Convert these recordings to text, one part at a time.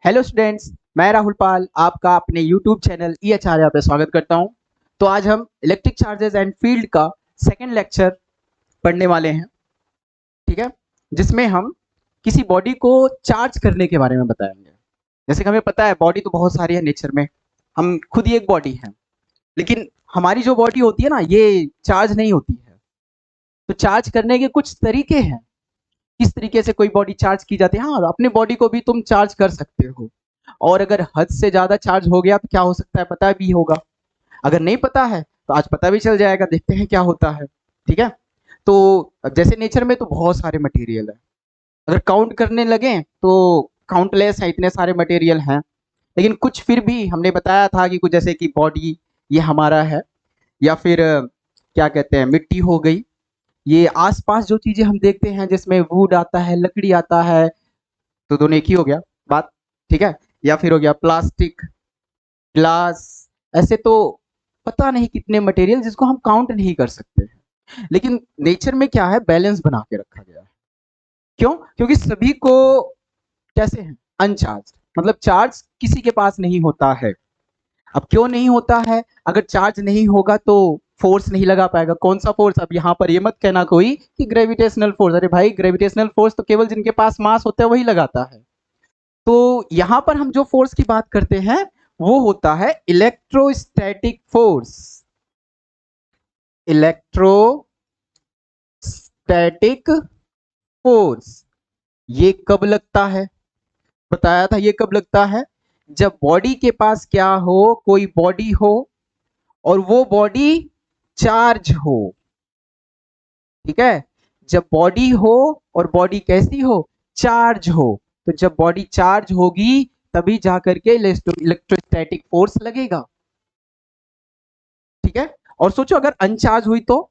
Hello students, मैं राहुल पाल आपका अपने यूट्यूब चैनल ई आचार्य पे स्वागत करता हूं। तो आज हम इलेक्ट्रिक चार्जेस एंड फील्ड का सेकंड लेक्चर पढ़ने वाले हैं, ठीक है, जिसमें हम किसी बॉडी को चार्ज करने के बारे में बताएंगे। जैसे कि हमें पता है बॉडी तो बहुत सारी है नेचर में, हम खुद ही एक बॉडी है, लेकिन हमारी जो बॉडी होती है ना, ये चार्ज नहीं होती है। तो चार्ज करने के कुछ तरीके हैं, किस तरीके से कोई बॉडी चार्ज की जाती है। हाँ, अपने बॉडी को भी तुम चार्ज कर सकते हो, और अगर हद से ज्यादा चार्ज हो गया तो क्या हो सकता है पता भी होगा। अगर नहीं पता है तो आज पता भी चल जाएगा, देखते हैं क्या होता है। ठीक है, तो जैसे नेचर में तो बहुत सारे मटेरियल है, अगर काउंट करने लगे तो काउंटलेस है, इतने सारे मटेरियल हैं। लेकिन कुछ फिर भी हमने बताया था कि कुछ जैसे कि बॉडी ये हमारा है, या फिर क्या कहते हैं मिट्टी हो गई, ये आसपास जो चीजें हम देखते हैं जिसमें वुड आता है, लकड़ी आता है, तो दोनों एक ही हो गया बात। ठीक है, या फिर हो गया प्लास्टिक, ग्लास, ऐसे तो पता नहीं कितने मटेरियल जिसको हम काउंट नहीं कर सकते हैं। लेकिन नेचर में क्या है, बैलेंस बना के रखा गया है। क्यों? क्योंकि सभी को कैसे हैं, अनचार्ज, मतलब चार्ज किसी के पास नहीं होता है। अब क्यों नहीं होता है? अगर चार्ज नहीं होगा तो फोर्स नहीं लगा पाएगा। कौन सा फोर्स? अब यहाँ पर ये मत कहना कोई कि ग्रेविटेशनल फोर्स। अरे भाई, ग्रेविटेशनल फोर्स तो केवल जिनके पास मास होता है वही लगाता है। तो यहां पर हम जो फोर्स की बात करते हैं वो होता है इलेक्ट्रोस्टैटिक फोर्स। इलेक्ट्रोस्टैटिक फोर्स ये कब लगता है? बताया था ये कब लगता है, जब बॉडी के पास क्या हो, कोई बॉडी हो और वो बॉडी चार्ज हो। ठीक है, जब बॉडी हो और बॉडी कैसी हो, चार्ज हो। तो जब बॉडी चार्ज होगी तभी जाकर के इलेक्ट्रोस्टैटिक फोर्स लगेगा। ठीक है, और सोचो अगर अनचार्ज हुई तो,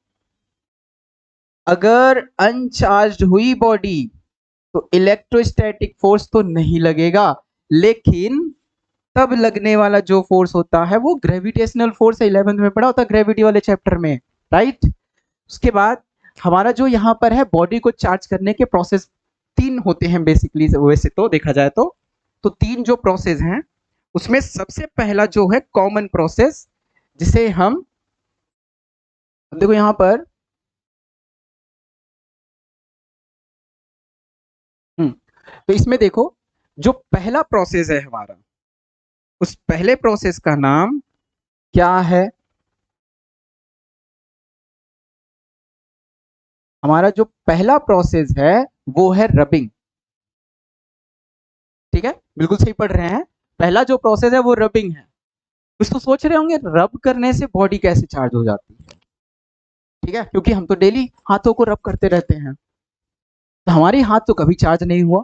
अगर अनचार्ज हुई बॉडी तो इलेक्ट्रोस्टैटिक फोर्स तो नहीं लगेगा, लेकिन तब लगने वाला जो फोर्स होता है वो ग्रेविटेशनल फोर्स है। 11th में पढ़ा होता है ग्रेविटी वाले चैप्टर में, राइट। उसके बाद हमारा जो यहाँ पर है बॉडी को चार्ज करने के प्रोसेस तीन होते हैं बेसिकली, वैसे तो देखा जाए तो तीन जो प्रोसेस हैं उसमें सबसे पहला जो है कॉमन प्रोसेस, जिसे हम देखो यहाँ पर तो इसमें देखो जो पहला प्रोसेस है हमारा, उस पहले प्रोसेस का नाम क्या है? हमारा जो पहला प्रोसेस है वो है रबिंग। ठीक है, बिल्कुल सही पढ़ रहे हैं। पहला जो प्रोसेस है वो रबिंग है। कुछ तो सोच रहे होंगे रब करने से बॉडी कैसे चार्ज हो जाती है। ठीक है, क्योंकि हम तो डेली हाथों को रब करते रहते हैं, तो हमारे हाथ तो कभी चार्ज नहीं हुआ,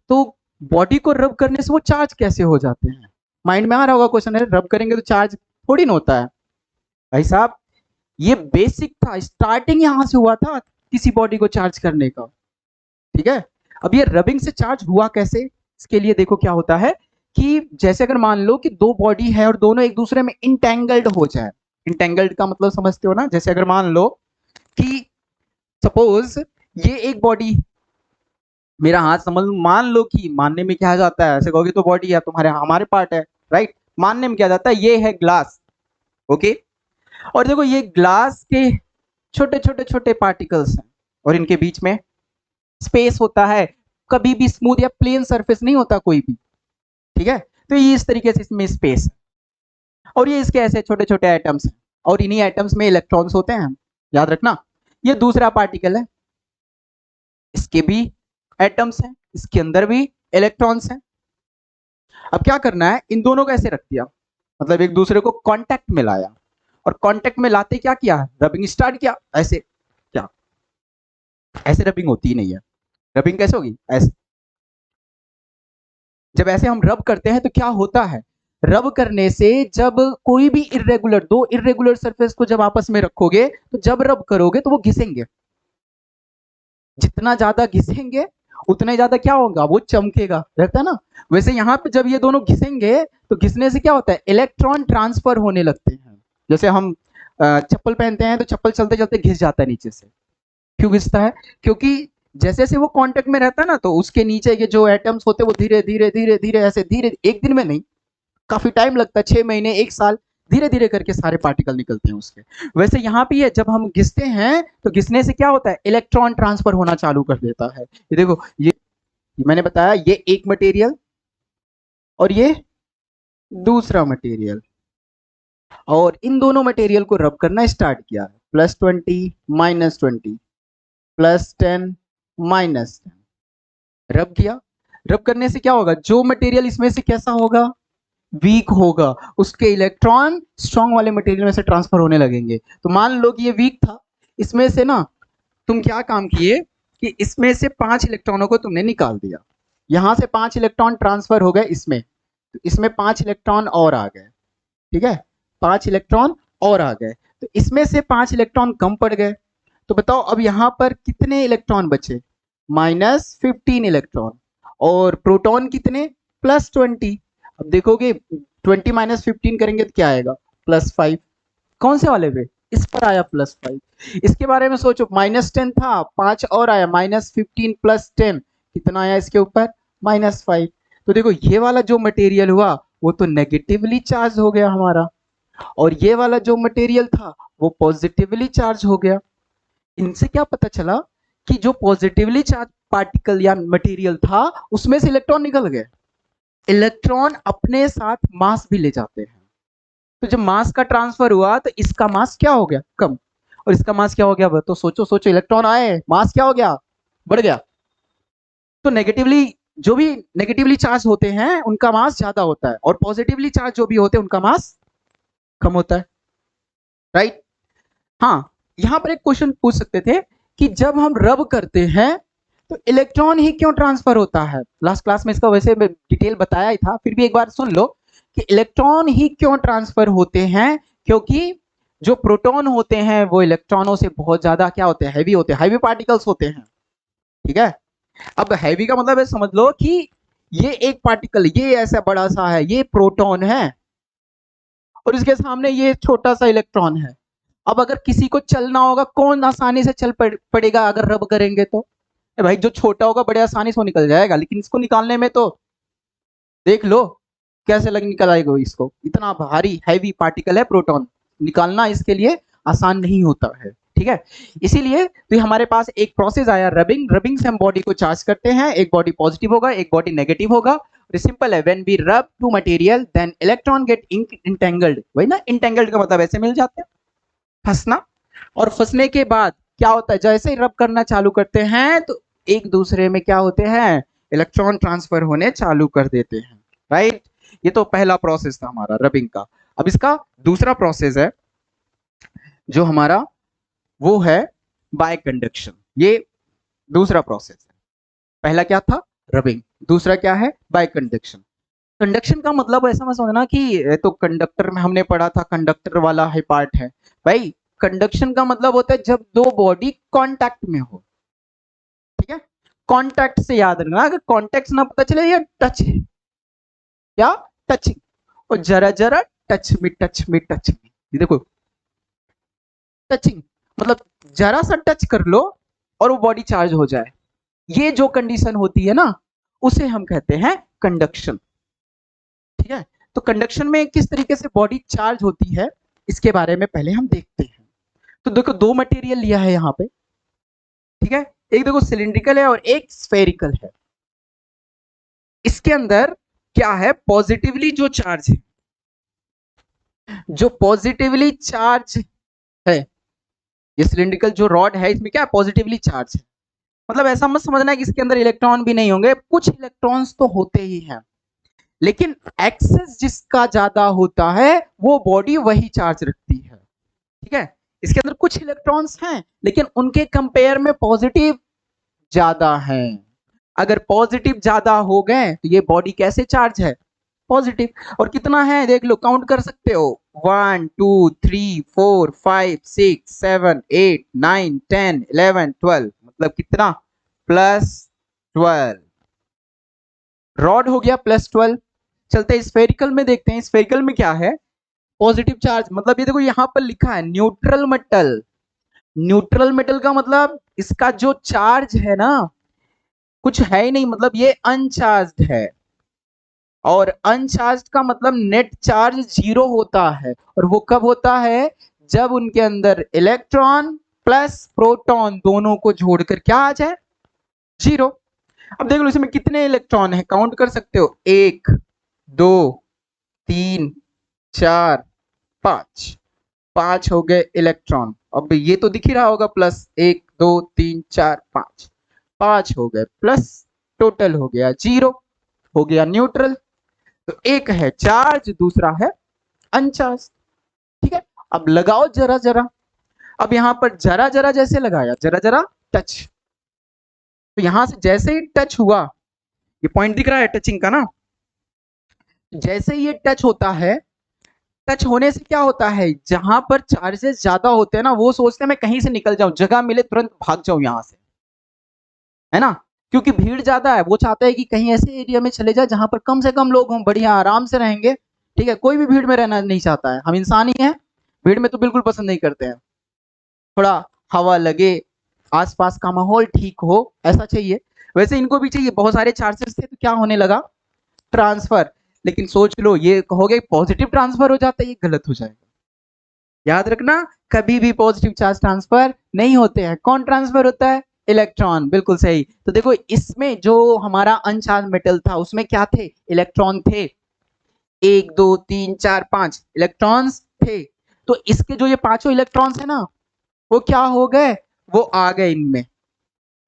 तो बॉडी को रब करने से वो चार्ज कैसे हो जाते हैं? माइंड में आ रहा होगा क्वेश्चन, है रब करेंगे तो चार्ज थोड़ी ना होता है। भाई साहब, ये बेसिक था, स्टार्टिंग यहां से हुआ था किसी बॉडी को चार्ज करने का। ठीक है, अब ये रबिंग से चार्ज हुआ कैसे, इसके लिए देखो क्या होता है कि जैसे अगर मान लो कि दो बॉडी है और दोनों एक दूसरे में इंटेंगल्ड हो जाए। इंटेंगल्ड का मतलब समझते हो ना? जैसे अगर मान लो कि सपोज ये एक बॉडी, मेरा हाथ समझ, मान लो कि मानने में क्या जाता है, ऐसे कहोगे तो बॉडी है तुम्हारे हमारे पार्ट है, राइट। मानने में क्या जाता है, ये है ग्लास, ओके। और देखो ये ग्लास के छोटे छोटे छोटे पार्टिकल्स हैं और इनके बीच में स्पेस होता है। कभी भी स्मूथ या प्लेन सरफेस नहीं होता कोई भी। ठीक है, तो ये इस तरीके से इसमें स्पेस है और ये इसके ऐसे छोटे छोटे एटम्स हैं और इन्हीं एटम्स में इलेक्ट्रॉन्स होते हैं, याद रखना। ये दूसरा पार्टिकल है, इसके भी एटम्स हैं, इसके अंदर भी इलेक्ट्रॉन्स हैं। अब क्या करना है, इन दोनों को ऐसे रख दिया, मतलब एक दूसरे को कांटेक्ट में लाया, और कांटेक्ट में लाते क्या किया, रबिंग स्टार्ट किया। ऐसे क्या, ऐसे रबिंग होती ही नहीं है। रबिंग कैसे होगी, ऐसे। जब ऐसे हम रब करते हैं तो क्या होता है, रब करने से जब कोई भी इरेगुलर, दो इरेगुलर सरफेस को जब आपस में रखोगे तो जब रब करोगे तो वो घिसेंगे। जितना ज्यादा घिसेंगे उतना ज्यादा क्या होगा, वो चमकेगा, रहता है ना। वैसे यहाँ पे जब ये दोनों घिसेंगे तो घिसने से क्या होता है, इलेक्ट्रॉन ट्रांसफर होने लगते हैं। जैसे हम चप्पल पहनते हैं तो चप्पल चलते चलते घिस जाता है नीचे से। क्यों घिसता है? क्योंकि जैसे जैसे वो कांटेक्ट में रहता है ना, तो उसके नीचे के जो एटम्स होते हैं वो धीरे धीरे धीरे धीरे ऐसे धीरे, एक दिन में नहीं, काफी टाइम लगता है, 6 महीने 1 साल, धीरे धीरे करके सारे पार्टिकल निकलते हैं उसके। वैसे यहाँ पे ये जब हम घिसते हैं तो घिसने से क्या होता है, इलेक्ट्रॉन ट्रांसफर होना चालू कर देता है। ये देखो, ये मैंने बताया, ये एक मटेरियल और ये दूसरा मटेरियल, और इन दोनों मटेरियल को रब करना स्टार्ट किया है, +20 -20 +10 -10, रब किया। रब करने से क्या होगा, जो मटेरियल इसमें से कैसा होगा, वीक होगा, उसके इलेक्ट्रॉन स्ट्रॉन्ग वाले मटेरियल में से ट्रांसफर होने लगेंगे। तो मान लो कि ये वीक था, इसमें से ना तुम क्या काम किए कि इसमें से 5 इलेक्ट्रॉनों को तुमने निकाल दिया, यहां से 5 इलेक्ट्रॉन ट्रांसफर हो गए इसमें, तो इसमें 5 इलेक्ट्रॉन और आ गए, ठीक है, 5 इलेक्ट्रॉन और आ गए, तो इसमें से 5 इलेक्ट्रॉन कम पड़ गए। तो बताओ अब यहां पर कितने इलेक्ट्रॉन बचे, -15 इलेक्ट्रॉन, और प्रोटॉन कितने, +20। अब देखोगे 20 -15 करेंगे तो क्या आएगा, +5। कौन से वाले पे, इस पर आया +5। इसके बारे में सोचो, -10 था, 5 और आया, -15 +10 कितना आया इसके ऊपर, -5। तो देखो ये वाला जो मटेरियल हुआ वो तो नेगेटिवली चार्ज हो गया हमारा, और ये वाला जो मटेरियल था वो पॉजिटिवली चार्ज हो गया। इनसे क्या पता चला कि जो पॉजिटिवली चार्ज पार्टिकल या मटेरियल था उसमें से इलेक्ट्रॉन निकल गए। इलेक्ट्रॉन अपने साथ मास भी ले जाते हैं, तो जब मास का ट्रांसफर हुआ तो इसका मास क्या हो गया, कम, और इसका मास क्या हो गया, तो सोचो सोचो, इलेक्ट्रॉन आए, मास क्या हो गया, बढ़ गया। तो नेगेटिवली, जो भी नेगेटिवली चार्ज होते हैं उनका मास ज्यादा होता है, और पॉजिटिवली चार्ज जो भी होते हैं उनका मास कम होता है, राइट। हाँ, यहां पर एक क्वेश्चन पूछ सकते थे कि जब हम रब करते हैं तो इलेक्ट्रॉन ही क्यों ट्रांसफर होता है। लास्ट क्लास में इसका वैसे डिटेल बताया ही था, फिर भी एक बार सुन लो कि इलेक्ट्रॉन ही क्यों ट्रांसफर होते हैं, क्योंकि जो प्रोटॉन होते हैं वो इलेक्ट्रॉनों से बहुत ज्यादा क्या होते हैं, हैवी होते हैं, हैवी पार्टिकल्स होते हैं, ठीक है। अब हैवी का मतलब है, समझ लो कि ये एक पार्टिकल, ये ऐसा बड़ा सा है, ये प्रोटॉन है, और इसके सामने ये छोटा सा इलेक्ट्रॉन है। अब अगर किसी को चलना होगा, कौन आसानी से चल पड़ेगा अगर रब करेंगे तो, भाई जो छोटा होगा बड़े आसानी से निकल जाएगा, लेकिन इसको निकालने में तो देख लो कैसे लग निकल आएगा, इसको इतना भारी हैवी पार्टिकल है प्रोटॉन, निकालना इसके लिए आसान नहीं होता है, ठीक है। इसीलिए तो हमारे पास एक प्रोसेस आया रबिंग, रबिंग से हम बॉडी को चार्ज करते हैं, एक बॉडी पॉजिटिव होगा एक बॉडी नेगेटिव होगा। सिंपल है, when we rub two material then electron get entangled, वही ना, इंटेंगल्ड का मतलब ऐसे मिल जाते हैं, फंसना। और फंसने के बाद क्या होता है, जैसे ही रब करना चालू करते हैं तो एक दूसरे में क्या होते हैं, इलेक्ट्रॉन ट्रांसफर होने चालू कर देते हैं, राइट। ये तो पहला प्रोसेस था हमारा रबिंग का। अब इसका दूसरा प्रोसेस है जो हमारा, वो है बाय कंडक्शन। ये दूसरा प्रोसेस है, पहला क्या था, रबिंग, दूसरा क्या है, बाय कंडक्शन। कंडक्शन का मतलब ऐसा मत समझना कि तो कंडक्टर में हमने पढ़ा था, कंडक्टर वाला है पार्ट है, भाई कंडक्शन का मतलब होता है जब दो बॉडी कांटेक्ट में हो, ठीक है। कांटेक्ट से याद रखना, अगर कांटेक्ट ना पता चले या टच है, क्या टचिंग, और जरा जरा टच में टच में टच में, ये देखो टचिंग मतलब जरा सा टच कर लो और वो बॉडी चार्ज हो जाए, ये जो कंडीशन होती है ना उसे हम कहते हैं कंडक्शन, ठीक है। तो कंडक्शन में किस तरीके से बॉडी चार्ज होती है इसके बारे में पहले हम देखते हैं। तो देखो दो मटेरियल लिया है यहाँ पे, ठीक है, एक देखो सिलिंड्रिकल है और एक स्फेरिकल है। इसके अंदर क्या है, पॉजिटिवली जो चार्ज है, जो पॉजिटिवली चार्ज है, ये सिलिंड्रिकल जो रॉड है इसमें क्या है, पॉजिटिवली चार्ज है। मतलब ऐसा मत समझना है कि इसके अंदर इलेक्ट्रॉन भी नहीं होंगे, कुछ इलेक्ट्रॉन्स तो होते ही हैं, लेकिन एक्सेस जिसका ज्यादा होता है वो बॉडी वही चार्ज रखती है, ठीक है। इसके अंदर कुछ इलेक्ट्रॉन्स हैं लेकिन उनके कंपेयर में पॉजिटिव ज्यादा है। अगर पॉजिटिव ज्यादा हो गए तो ये बॉडी कैसे चार्ज है, पॉजिटिव। और कितना है देख लो, काउंट कर सकते हो, 1 2 3 4 5 6 7 8 9 10 11 12, मतलब कितना, +12। रॉड हो गया +12। चलते स्फेरिकल में देखते हैं, स्फेरिकल में क्या है, पॉजिटिव चार्ज, मतलब ये देखो यहां पर लिखा है न्यूट्रल मेटल, न्यूट्रल मेटल का मतलब इसका जो चार्ज है ना कुछ है ही नहीं, मतलब ये अनचार्ज्ड है, और अनचार्ज्ड का मतलब नेट चार्ज 0 होता है, और वो कब होता है, जब उनके अंदर इलेक्ट्रॉन प्लस प्रोटॉन दोनों को जोड़कर क्या आ जाए, 0। अब देख लो इसमें कितने इलेक्ट्रॉन है, काउंट कर सकते हो, 1 2 3 4 5, 5 हो गए इलेक्ट्रॉन। अब ये तो दिख ही रहा होगा प्लस, 1 2 3 4 5, 5 हो गए प्लस, टोटल हो गया 0, हो गया न्यूट्रल। तो एक है चार्ज, दूसरा है अनचार्ज। ठीक है, अब लगाओ जरा जरा। अब यहां पर जरा जरा जैसे लगाया, जरा जरा टच, तो यहां से जैसे ही टच हुआ, ये पॉइंट दिख रहा है टचिंग का ना, जैसे ही ये टच होता है, टच होने से क्या होता है, जहां पर चार्जेस ज्यादा होते हैं ना, वो सोचते हैं मैं कहीं से निकल जाऊं, जगह मिले तुरंत भाग जाऊं यहां से, है ना, क्योंकि भीड़ ज्यादा है, वो चाहता है कि कहीं ऐसे एरिया में चले जाए जहां पर कम से कम लोग हों, बढ़िया आराम से रहेंगे। ठीक है, कोई भी भीड़ में रहना नहीं चाहता है, हम इंसान ही हैं, भीड़ में तो बिल्कुल पसंद नहीं करते हैं। थोड़ा हवा लगे, आसपास का माहौल ठीक हो, ऐसा चाहिए। वैसे इनको भी चाहिए, बहुत सारे चार्जेस थे तो क्या होने लगा, ट्रांसफर। लेकिन सोच लो, ये कहोगे पॉजिटिव ट्रांसफर हो जाता है, ये गलत हो जाएगा। याद रखना, कभी भी पॉजिटिव चार्ज ट्रांसफर नहीं होते हैं। कौन ट्रांसफर होता है, इलेक्ट्रॉन, बिल्कुल सही। तो देखो इसमें जो हमारा अनचार्ज मेटल था उसमें क्या थे, इलेक्ट्रॉन थे, 1 2 3 4 5 इलेक्ट्रॉन्स थे। तो इसके जो ये पांचों इलेक्ट्रॉन्स है ना, वो क्या हो गए, वो आ गए इनमें।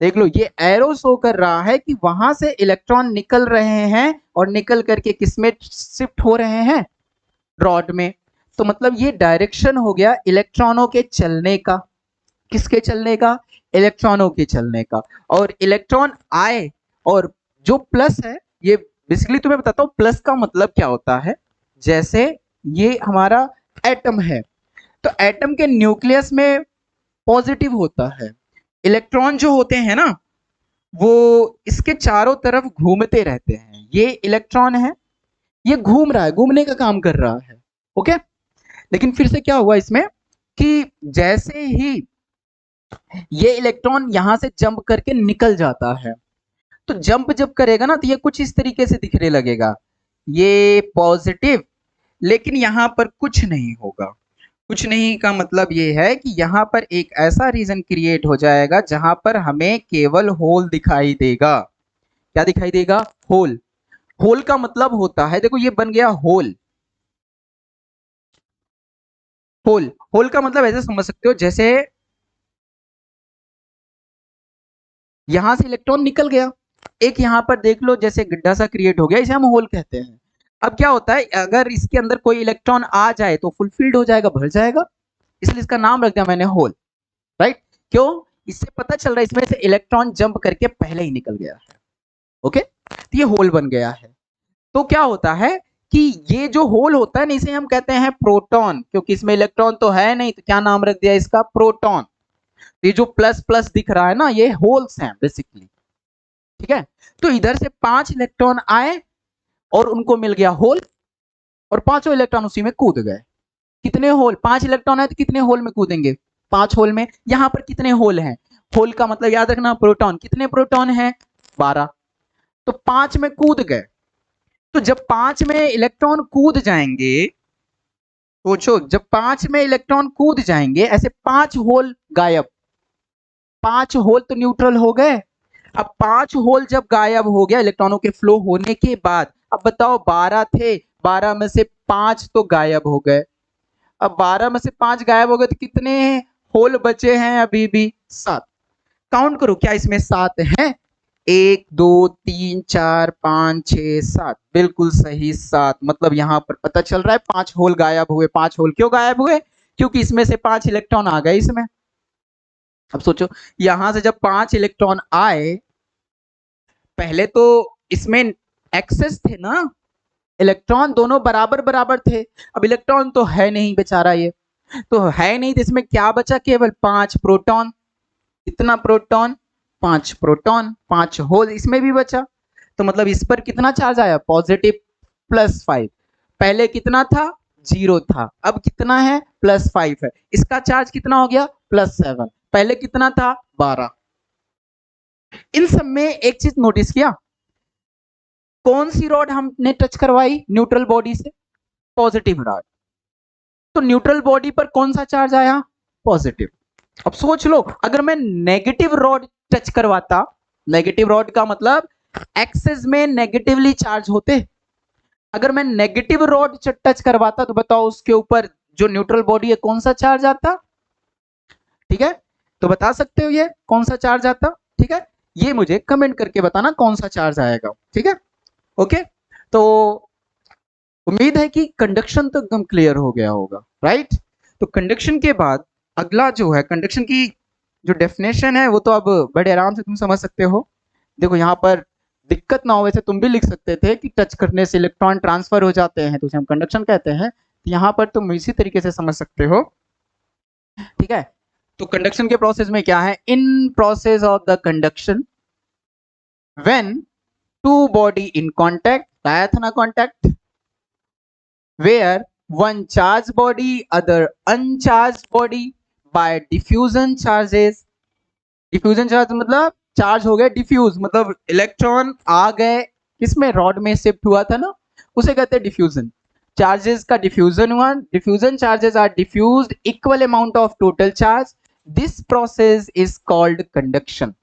देख लो ये एरो शो कर रहा है कि वहां से इलेक्ट्रॉन निकल रहे हैं, और निकल करके किसमें शिफ्ट हो रहे हैं, रॉड में। तो मतलब ये डायरेक्शन हो गया इलेक्ट्रॉनों के चलने का, किसके चलने का, इलेक्ट्रॉनों के चलने का। और इलेक्ट्रॉन आए, और जो प्लस है, ये बेसिकली तुम्हें बताता हूं प्लस का मतलब क्या होता है। जैसे ये हमारा एटम है, तो एटम के न्यूक्लियस में पॉजिटिव होता है, इलेक्ट्रॉन जो होते हैं ना, वो इसके चारों तरफ घूमते रहते हैं। ये इलेक्ट्रॉन है, ये घूम रहा है, घूमने का काम कर रहा है। ओके, लेकिन फिर से क्या हुआ इसमें, कि जैसे ही ये इलेक्ट्रॉन यहां से जंप करके निकल जाता है, तो जंप जब करेगा ना, तो ये कुछ इस तरीके से दिखने लगेगा, ये पॉजिटिव, लेकिन यहां पर कुछ नहीं होगा। कुछ नहीं का मतलब ये है कि यहां पर एक ऐसा रीजन क्रिएट हो जाएगा जहां पर हमें केवल होल दिखाई देगा। क्या दिखाई देगा, होल। होल का मतलब होता है, देखो ये बन गया होल। होल, होल का मतलब ऐसे समझ सकते हो, जैसे यहां से इलेक्ट्रॉन निकल गया, एक यहां पर देख लो जैसे गड्ढा सा क्रिएट हो गया, इसे हम होल कहते हैं। अब क्या होता है, अगर इसके अंदर कोई इलेक्ट्रॉन आ जाए तो फुलफिल्ड हो जाएगा, भर जाएगा, इसलिए इसका नाम रख दिया मैंने होल। राइट, क्यों, इससे पता चल रहा है इसमें से इलेक्ट्रॉन जंप करके पहले ही निकल गया है। ओके, तो ये होल बन गया है। तो क्या होता है कि ये जो होल होता है ना, इसे हम कहते हैं प्रोटॉन, क्योंकि इसमें इलेक्ट्रॉन तो है नहीं, तो क्या नाम रख दिया इसका, प्रोटॉन। ये जो प्लस प्लस दिख रहा है ना, ये होल्स हैं बेसिकली। ठीक है, तो इधर से 5 इलेक्ट्रॉन आए और उनको मिल गया होल, और पांचों इलेक्ट्रॉन उसी में कूद गए। कितने होल, 5 इलेक्ट्रॉन है तो कितने होल में कूदेंगे, 5 होल में। यहां पर कितने होल हैं, होल का मतलब याद रखना प्रोटॉन, कितने प्रोटॉन हैं, 12, तो 5 में कूद गए। तो जब 5 में इलेक्ट्रॉन कूद जाएंगे, सोचो जब 5 में इलेक्ट्रॉन कूद जाएंगे, ऐसे 5 होल गायब, 5 होल तो न्यूट्रल हो गए। अब 5 होल जब गायब हो गया इलेक्ट्रॉनों के फ्लो होने के बाद, अब बताओ 12 थे, 12 में से 5 तो गायब हो गए। अब 12 में से 5 गायब हो गए तो कितने होल बचे हैं, अभी भी 7। काउंट करो, क्या इसमें 7 हैं, 1 2 3 4 5 6 7, बिल्कुल सही 7। मतलब यहां पर पता चल रहा है 5 होल गायब हुए। 5 होल क्यों गायब हुए, क्योंकि इसमें से 5 इलेक्ट्रॉन आ गए इसमें। अब सोचो, यहां से जब 5 इलेक्ट्रॉन आए, पहले तो इसमें एक्सेस थे ना, इलेक्ट्रॉन दोनों बराबर बराबर थे। अब इलेक्ट्रॉन तो है नहीं बेचारा, ये तो है नहीं, तो इसमें क्या बचा, केवल 5 प्रोटॉन। कितना प्रोटॉन, 5 प्रोटॉन, 5 होल इसमें भी बचा। तो मतलब इस पर कितना चार्ज आया, पॉजिटिव +5। पहले कितना था, 0 था, अब कितना है, +5 है। इसका चार्ज कितना हो गया, +7। पहले कितना था 12। इन सब में एक चीज नोटिस किया, कौन सी रॉड हमने टच करवाई न्यूट्रल बॉडी से, पॉजिटिव रॉड, तो न्यूट्रल बॉडी पर कौन सा चार्ज आया, पॉजिटिव। अब सोच लो अगर मैं नेगेटिव रॉड टच करवाता, नेगेटिव रॉड का मतलब एक्सेस में नेगेटिवली चार्ज होते, अगर मैं नेगेटिव रॉड टच करवाता तो बताओ उसके ऊपर जो न्यूट्रल बॉडी है कौन सा चार्ज आता, ठीक है, तो बता सकते हो ये कौन सा चार्ज आता, ठीक है, ये मुझे कमेंट करके बताना कौन सा चार्ज आएगा, ठीक है, ओके। तो उम्मीद है कि कंडक्शन तो एकदम क्लियर हो गया होगा, राइट। तो कंडक्शन के बाद अगला जो है, कंडक्शन की जो डेफिनेशन है वो तो अब बड़े आराम से तुम समझ सकते हो। देखो यहाँ पर दिक्कत ना हो, वैसे तुम भी लिख सकते थे कि टच करने से इलेक्ट्रॉन ट्रांसफर हो जाते हैं तो उसे हम कंडक्शन कहते हैं, यहाँ पर तुम इसी तरीके से समझ सकते हो, ठीक है। तो कंडक्शन के प्रोसेस में क्या है, in process of the conduction when two body in contact, आया था ना contact, where one charged body other uncharged body by diffusion charges, diffusion charge मतलब चार्ज हो गए डिफ्यूज, मतलब इलेक्ट्रॉन आ गए किसमें, रॉड में शिफ्ट हुआ था ना, उसे कहते हैं डिफ्यूजन। चार्जेस का डिफ्यूजन हुआ, diffusion charges are diffused equal amount of total charge, this process is called conduction.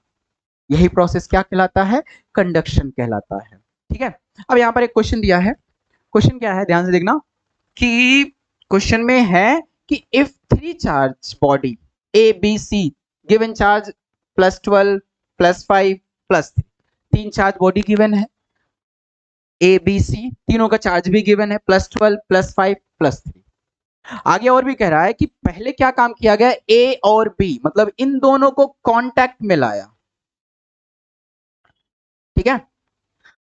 यही प्रोसेस क्या कहलाता है, कंडक्शन कहलाता है, ठीक है। अब यहाँ पर एक क्वेश्चन दिया है, क्वेश्चन क्या है ध्यान से देखना, कि क्वेश्चन में है कि if three charge body A B C given charge +12 +5 +3, तीन चार्ज बॉडी गिवन है, ए बी सी तीनों का चार्ज भी गिवन है, +12 +5 +3। आगे और भी कह रहा है कि पहले क्या काम किया गया, ए और बी मतलब इन दोनों को कांटेक्ट में लाया, ठीक है,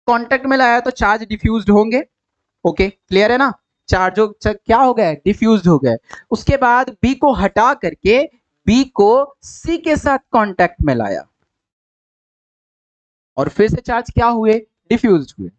कांटेक्ट में लाया तो चार्ज डिफ्यूज्ड होंगे, ओके क्लियर है ना, चार्जों क्या हो गया, डिफ्यूज्ड हो गए। उसके बाद बी को हटा करके बी को सी के साथ कांटेक्ट में लाया और फिर से चार्ज क्या हुए, डिफ्यूज्ड हुए।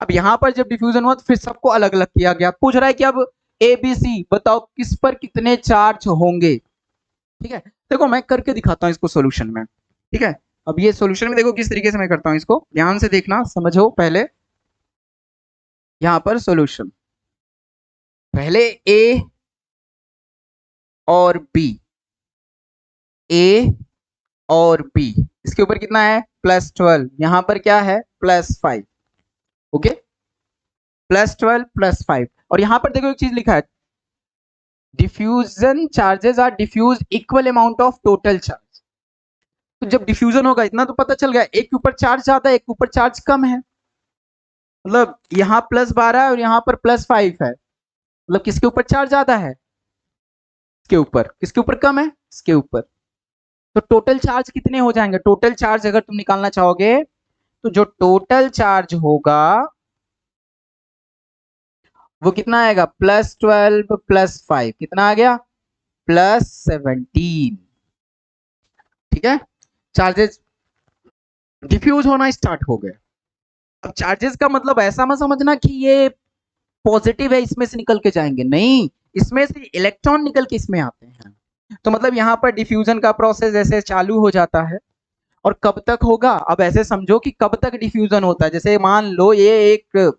अब यहां पर जब डिफ्यूजन हुआ तो फिर सबको अलग अलग किया गया, पूछ रहा है कि अब ए बी सी बताओ किस पर कितने चार्ज होंगे, ठीक है। देखो मैं करके दिखाता हूं इसको सॉल्यूशन में, ठीक है। अब ये सॉल्यूशन में देखो किस तरीके से मैं करता हूं, इसको ध्यान से देखना समझो। पहले यहां पर सॉल्यूशन, पहले ए और बी, ए और बी, इसके ऊपर कितना है +12, यहां पर क्या है +5, ओके, +12 +5। और यहां पर देखो एक चीज लिखा है, diffusion charges are diffuse equal amount of total charge. तो जब डिफ्यूजन होगा इतना तो पता चल गया, एक के ऊपर चार्ज ज्यादा है एक के ऊपर चार्ज कम है, मतलब यहाँ +12 है और यहाँ पर +5 है, मतलब किसके ऊपर चार्ज ज्यादा है, इसके ऊपर, किसके ऊपर कम है, इसके ऊपर। तो टोटल चार्ज कितने हो जाएंगे, टोटल चार्ज अगर तुम निकालना चाहोगे तो जो टोटल चार्ज होगा वो कितना आएगा, +12 +5 कितना आ गया, +17, ठीक है। चार्जेस डिफ्यूज होना स्टार्ट हो गए। अब चार्जेस का मतलब ऐसा मत समझना कि ये पॉजिटिव है इसमें से निकल के जाएंगे, नहीं, इसमें से इलेक्ट्रॉन निकल के इसमें आते हैं। तो मतलब यहाँ पर डिफ्यूजन का प्रोसेस ऐसे चालू हो जाता है और कब तक होगा, अब ऐसे समझो कि कब तक डिफ्यूजन होता है, जैसे मान लो ये एक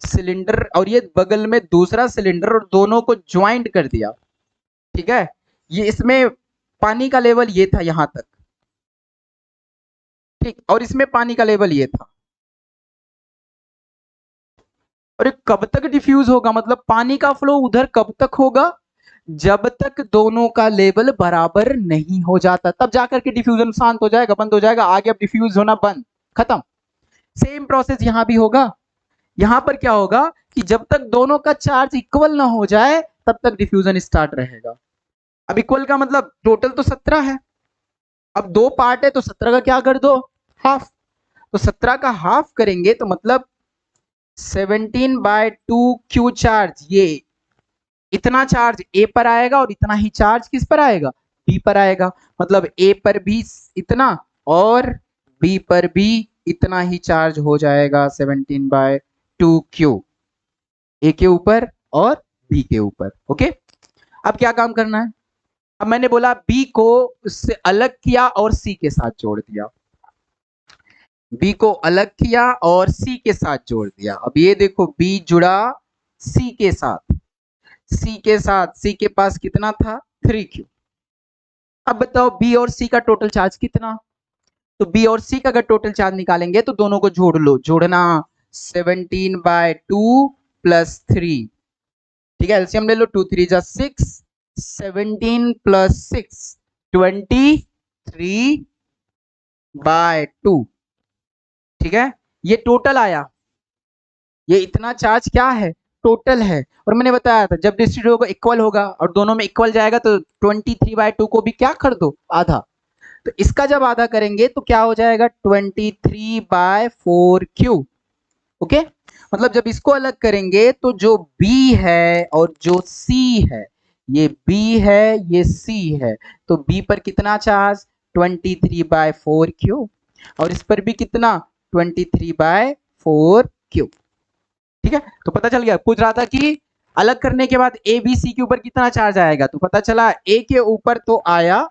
सिलेंडर और ये बगल में दूसरा सिलेंडर और दोनों को ज्वाइंट कर दिया, ठीक है, ये इसमें पानी का लेवल ये था यहां तक, ठीक, और इसमें पानी का लेवल ये था, और कब तक डिफ्यूज होगा, मतलब पानी का फ्लो उधर कब तक होगा, जब तक दोनों का लेवल बराबर नहीं हो जाता, तब जाकर के डिफ्यूजन शांत हो जाएगा, बंद हो जाएगा, आगे अब डिफ्यूज होना बंद, खत्म। सेम प्रोसेस यहां भी होगा, यहां पर क्या होगा कि जब तक दोनों का चार्ज इक्वल ना हो जाए तब तक डिफ्यूजन स्टार्ट रहेगा। अब इक्वल का मतलब टोटल तो 17 है, अब दो पार्ट है तो 17 का क्या कर दो, हाफ, तो 17 का हाफ करेंगे तो मतलब 17/2 क्यू चार्ज, ये इतना चार्ज ए पर आएगा और इतना ही चार्ज किस पर आएगा, बी पर आएगा, मतलब ए पर भी इतना और बी पर भी इतना ही चार्ज हो जाएगा 17/2 क्यू, ए के ऊपर और बी के ऊपर, ओके। अब क्या काम करना है, अब मैंने बोला बी को उससे अलग किया और सी के साथ जोड़ दिया, बी को अलग किया और सी के साथ जोड़ दिया। अब ये देखो बी जुड़ा सी के साथ, सी के साथ, सी के पास कितना था 3q। अब बताओ बी और सी का टोटल चार्ज कितना, तो बी और सी का अगर टोटल चार्ज निकालेंगे तो दोनों को जोड़ लो, जोड़ना 17/2 प्लस 3, ठीक है, एलसीएम ले लो, 2 3 जा 6, 17 प्लस 6 23/2, ठीक है, ये टोटल आया, ये इतना चार्ज क्या है, टोटल है। और मैंने बताया था जब डिस्ट्रीब्यूट होगा इक्वल होगा और दोनों में इक्वल जाएगा तो 23/2 को भी क्या कर दो, आधा, तो इसका जब आधा करेंगे तो क्या हो जाएगा 23/4q। ओके, मतलब जब इसको अलग करेंगे तो जो B है और जो C है, ये B है ये C है, तो B पर कितना चार्ज 23/4q और इस पर भी कितना 23/4q, ठीक है। तो पता चल गया, पूछ रहा था कि अलग करने के बाद ए बी सी के ऊपर कितना चार्ज आएगा, तो पता चला ए के ऊपर तो आया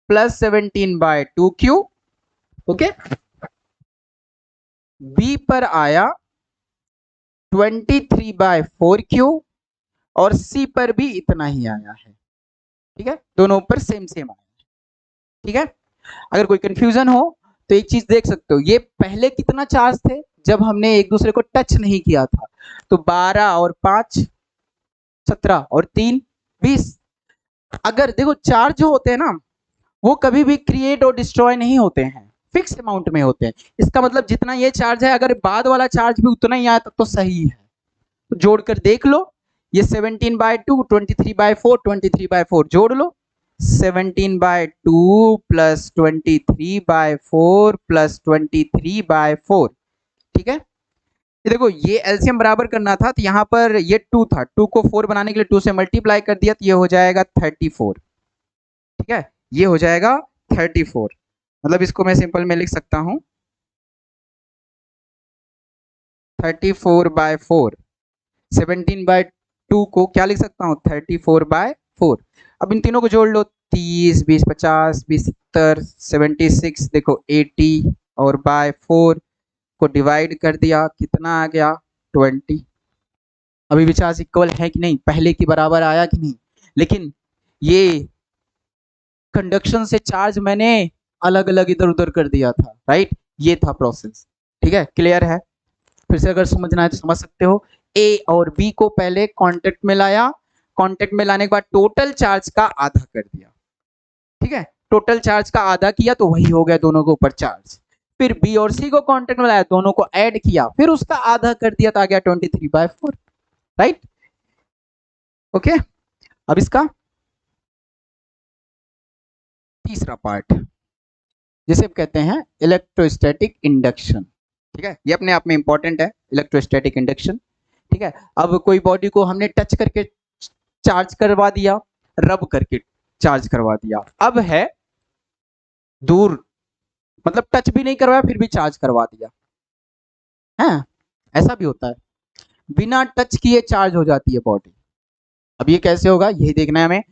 +17/2q, ओके, बी पर आया 23/4q और सी पर भी इतना ही आया है, ठीक है, दोनों ऊपर सेम सेम आया, ठीक है। अगर कोई कंफ्यूजन हो तो एक चीज देख सकते हो, ये पहले कितना चार्ज थे जब हमने एक दूसरे को टच नहीं किया था, तो 12 और 5 17 और 3 20। अगर देखो चार्ज जो होते हैं ना वो कभी भी क्रिएट और डिस्ट्रॉय नहीं होते हैं, फिक्स अमाउंट में होते हैं। इसका मतलब जितना ये चार्ज है अगर बाद वाला चार्ज भी उतना ही आया तब तो सही है, तो जोड़कर देख लो, ये 17/2 23/4 23/4 जोड़ लो, 17/2 प्लस 23/4 प्लस 23/4, ठीक है। ये देखो ये एलसीएम बराबर करना था तो यहाँ पर ये 2 था, 2 को 4 बनाने के लिए 2 से मल्टीप्लाई कर दिया तो ये हो जाएगा 34, ठीक है, ये हो जाएगा 34। मतलब इसको मैं सिंपल में लिख सकता हूँ 34/4, 17/2 को क्या लिख सकता हूँ 34/4। अब इन तीनों को जोड़ लो, 30 20 50 20 70 76, देखो 80 और बाय 4 को डिवाइड कर दिया, कितना आ गया 20। अभी भी चार्ज इक्वल है कि नहीं, पहले के बराबर आया कि नहीं, लेकिन ये कंडक्शन से चार्ज मैंने अलग अलग इधर उधर कर दिया था, राइट, ये था प्रोसेस, ठीक है, क्लियर है। फिर से अगर समझना है तो समझ सकते हो, ए और बी को पहले कांटेक्ट में लाया, कांटेक्ट में लाने के बाद टोटल चार्ज का आधा कर दिया, ठीक है, टोटल चार्ज का आधा किया तो वही हो गया दोनों के ऊपर चार्ज। फिर बी और सी को कांटेक्ट में लाया, दोनों को ऐड किया, फिर उसका आधा कर दिया तो आ गया 23/4, राइट, ओके। अब इसका तीसरा पार्ट जिसे कहते हैं इलेक्ट्रोस्टैटिक इंडक्शन, ठीक है, ये अपने आप में इंपॉर्टेंट है इलेक्ट्रोस्टैटिक इंडक्शन, ठीक है। अब कोई बॉडी को हमने टच करके चार्ज करवा दिया, रब करके चार्ज करवा दिया, अब है दूर, मतलब टच भी नहीं करवाया फिर भी चार्ज करवा दिया है, ऐसा भी होता है, बिना टच किए चार्ज हो जाती है बॉडी। अब ये कैसे होगा यही देखना है हमें।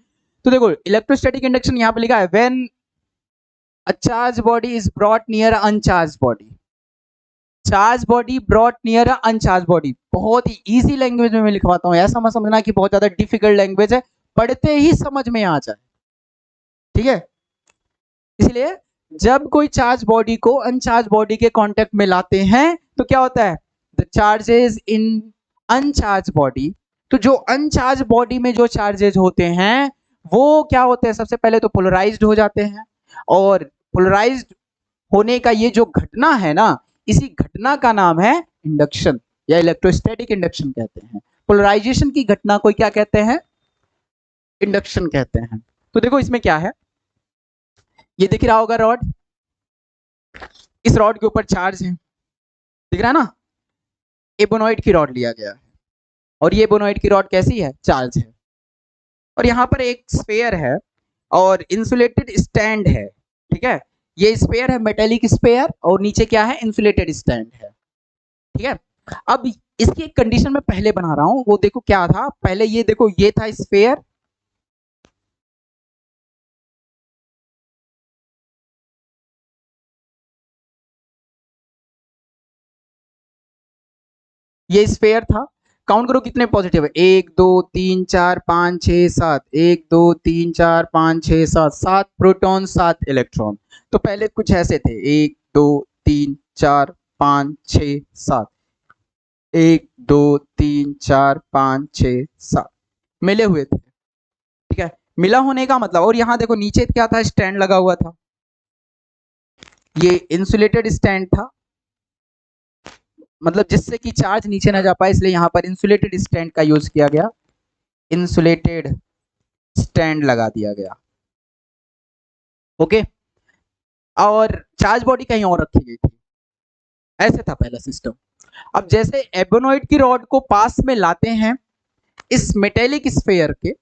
तो देखो इलेक्ट्रोस्टैटिक इंडक्शन यहाँ पे लिखा है when a charge body is brought near uncharged body, charge body brought near uncharged body, बहुत ही इजी लैंग्वेज में मैं लिखवाता हूँ, ऐसा मत समझना कि बहुत ज्यादा डिफिकल्ट लैंग्वेज है, पढ़ते ही समझ में आ जाए, ठीक है। इसलिए जब कोई चार्ज बॉडी को अनचार्ज बॉडी के कांटेक्ट में लाते हैं तो क्या होता है, the charges in uncharged body, तो जो अनचार्ज बॉडी में जो चार्जेज होते हैं वो क्या होते हैं, सबसे पहले तो पोलराइज्ड हो जाते हैं, और पोलराइज्ड होने का ये जो घटना है ना, इसी घटना का नाम है इंडक्शन या इलेक्ट्रोस्टैटिक इंडक्शन कहते हैं। पोलराइजेशन की घटना को क्या कहते हैं, इंडक्शन कहते हैं। तो देखो इसमें क्या है, ये दिख रहा होगा रॉड, इस रॉड के ऊपर चार्ज है, दिख रहा है ना, एबोनॉइड की रॉड लिया गया है और ये एबोनॉइड की रॉड कैसी है, चार्ज है, और यहाँ पर एक स्फेयर है और इंसुलेटेड स्टैंड है, ठीक है, ये स्फेयर है मेटेलिक स्फेयर और नीचे क्या है इंसुलेटेड स्टैंड है, ठीक है। अब इसकी एक कंडीशन मैं पहले बना रहा हूं, वो देखो क्या था, पहले ये देखो ये था स्फेयर, ये स्फेयर था, काउंट करो कितने पॉजिटिव है, 1 2 3 4 5 6 7, 1 2 3 4 5 6 7, 7 प्रोटॉन 7 इलेक्ट्रॉन। तो पहले कुछ ऐसे थे, 1 2 3 4 5 6 7, 1 2 3 4 5 6 7 मिले हुए थे। ठीक है, मिला होने का मतलब, और यहां देखो नीचे क्या था, स्टैंड लगा हुआ था, ये इंसुलेटेड स्टैंड था, मतलब जिससे कि चार्ज नीचे ना जा पाए, इसलिए यहां पर इंसुलेटेड स्टैंड का यूज किया गया, इंसुलेटेड स्टैंड लगा दिया गया। ओके, और चार्ज बॉडी कहीं और रखी गई थी, ऐसे था पहला सिस्टम। अब जैसे एबोनॉइड की रॉड को पास में लाते हैं इस मेटेलिक स्फेयर के,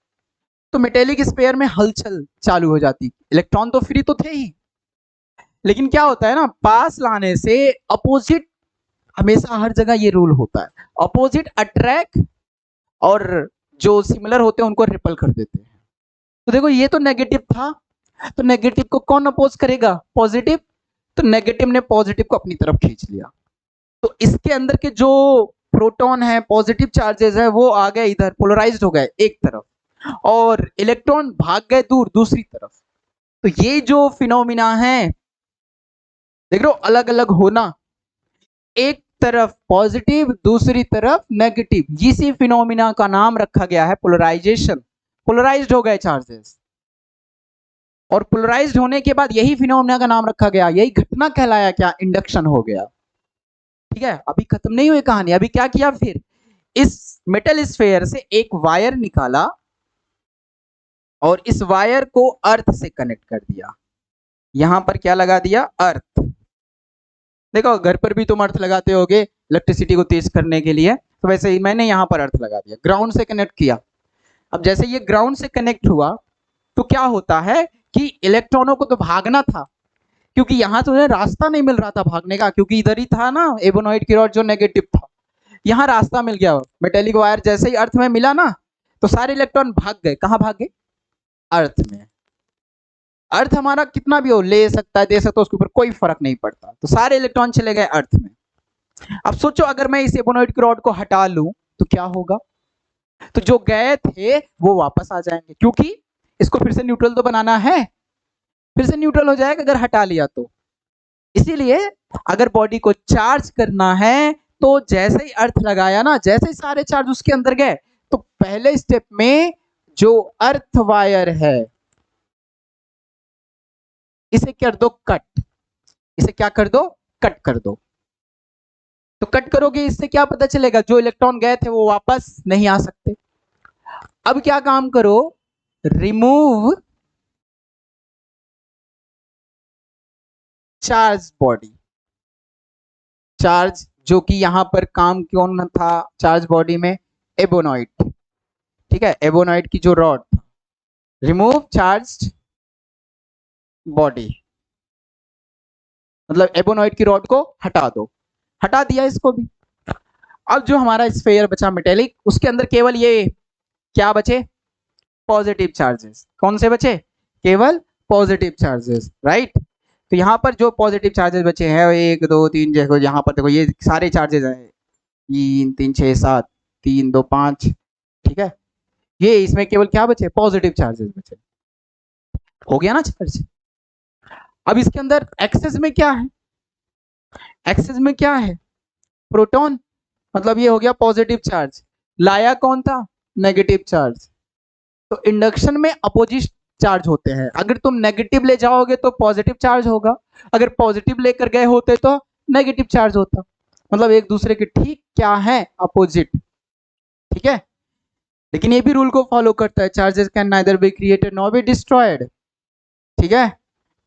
तो मेटेलिक स्फेयर में हलचल चालू हो जाती, इलेक्ट्रॉन तो फ्री तो थे ही, लेकिन क्या होता है ना, पास लाने से अपोजिट, हमेशा हर जगह ये रूल होता है, अपोजिट अट्रैक्ट और जो सिमिलर होते हैं उनको रिपल कर देते हैं। तो देखो ये तो नेगेटिव था, तो नेगेटिव को कौन अपोज करेगा, पॉजिटिव, तो नेगेटिव ने पॉजिटिव को अपनी तरफ खींच लिया, तो इसके अंदर के जो प्रोटॉन है, पॉजिटिव चार्जेस है, वो आ गए इधर, पोलराइज्ड हो गए एक तरफ, और इलेक्ट्रॉन भाग गए दूर दूसरी तरफ। तो ये जो फिनोमिना है, देख रहे हो, अलग अलग होना, एक तरफ पॉजिटिव दूसरी तरफ नेगेटिव, इसी फिनोमिना का नाम रखा गया है पोलराइजेशन। पोलराइज्ड हो गए चार्जेस, और पोलराइज्ड होने के बाद यही फिनोमिना का नाम रखा गया, यही घटना कहलाया क्या, इंडक्शन हो गया। ठीक है, अभी खत्म नहीं हुई कहानी, अभी क्या किया, फिर इस मेटल स्फेयर से एक वायर निकाला और इस वायर को अर्थ से कनेक्ट कर दिया। यहां पर क्या लगा दिया, अर्थ। देखो घर पर भी तुम अर्थ लगाते होगे इलेक्ट्रिसिटी को तेज करने के लिए, तो वैसे ही मैंने यहां पर अर्थ लगा दिया, ग्राउंड से कनेक्ट किया। अब जैसे ये ग्राउंड से कनेक्ट हुआ तो क्या होता है कि इलेक्ट्रॉनों को तो भागना था, क्योंकि यहां तो उन्हें रास्ता नहीं मिल रहा था भागने का, क्योंकि इधर ही था ना एबोनॉइड की रॉड जो नेगेटिव था, यहां रास्ता मिल गया, मेटेलिक वायर जैसे ही अर्थ में मिला ना, तो सारे इलेक्ट्रॉन भाग गए, कहां भाग गए, अर्थ में। अर्थ हमारा कितना भी हो, ले सकता है दे सकता है, उसके ऊपर कोई फर्क नहीं पड़ता, तो सारे इलेक्ट्रॉन चले गए अर्थ में। अब सोचो अगर मैं इस एबोनॉइड की रॉड को हटा लूं तो क्या होगा, तो जो गए थे वो वापस आ जाएंगे, क्योंकि इसको फिर से न्यूट्रल तो बनाना है, फिर से न्यूट्रल हो जाएगा अगर हटा लिया तो। इसीलिए अगर बॉडी को चार्ज करना है तो जैसे ही अर्थ लगाया ना, जैसे ही सारे चार्ज उसके अंदर गए, तो पहले स्टेप में जो अर्थ वायर है इसे कर दो कट, इसे क्या कर दो, कट कर दो। तो कट करोगे, इससे क्या पता चलेगा, जो इलेक्ट्रॉन गए थे वो वापस नहीं आ सकते। अब क्या काम करो, रिमूव चार्ज बॉडी। चार्ज जो कि यहां पर काम कौन था चार्ज बॉडी में, एबोनॉइड। ठीक है, एबोनॉइड की जो रॉड, रिमूव चार्ज बॉडी, मतलब एबोनॉइड की रॉड को हटा दो, हटा दिया इसको भी। अब जो हमारा स्फेयर बचा मेटेलिक, उसके अंदर केवल ये क्या बचे, पॉजिटिव चार्जेस। कौन से बचे, केवल पॉजिटिव चार्जेस, राइट। तो यहाँ पर जो पॉजिटिव चार्जेस बचे हैं, 1 2 3, देखो यहाँ पर देखो ये सारे चार्जेस हैं, 3 3 6 7, 3 2 5, ठीक है, ये इसमें केवल क्या बचे, पॉजिटिव चार्जेस बचे, हो गया ना चार्ज। अब इसके अंदर एक्सेस में क्या है, एक्सेस में क्या है, प्रोटॉन, मतलब ये हो गया पॉजिटिव चार्ज, लाया कौन था, नेगेटिव चार्ज। तो इंडक्शन में अपोजिट चार्ज होते हैं, अगर तुम नेगेटिव ले जाओगे तो पॉजिटिव चार्ज होगा, अगर पॉजिटिव लेकर गए होते तो नेगेटिव चार्ज होता, मतलब एक दूसरे के ठीक क्या है, अपोजिट। ठीक है, लेकिन ये भी रूल को फॉलो करता है, charges can neither be created nor be destroyed. ठीक है,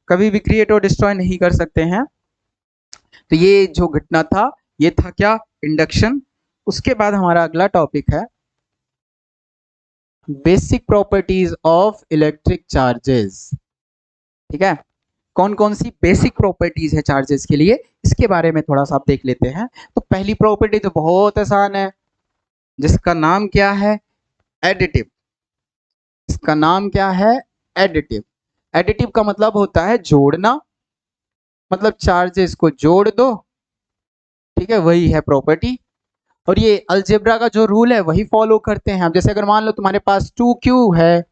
कभी भी क्रिएट और डिस्ट्रॉय नहीं कर सकते हैं। तो ये जो घटना था ये था क्या, इंडक्शन। उसके बाद हमारा अगला टॉपिक है basic properties of electric charges. ठीक है, कौन कौन सी बेसिक प्रॉपर्टीज है चार्जेस के लिए, इसके बारे में थोड़ा सा आप देख लेते हैं। तो पहली प्रॉपर्टी तो बहुत आसान है, जिसका नाम क्या है, एडिटिव। इसका नाम क्या है, एडिटिव। एडिटिव का मतलब होता है जोड़ना, मतलब चार्जेस को जोड़ दो, ठीक है, वही है प्रॉपर्टी। और ये अलजेब्रा का जो रूल है वही फॉलो करते हैं हम। जैसे अगर मान लो तुम्हारे पास 2q है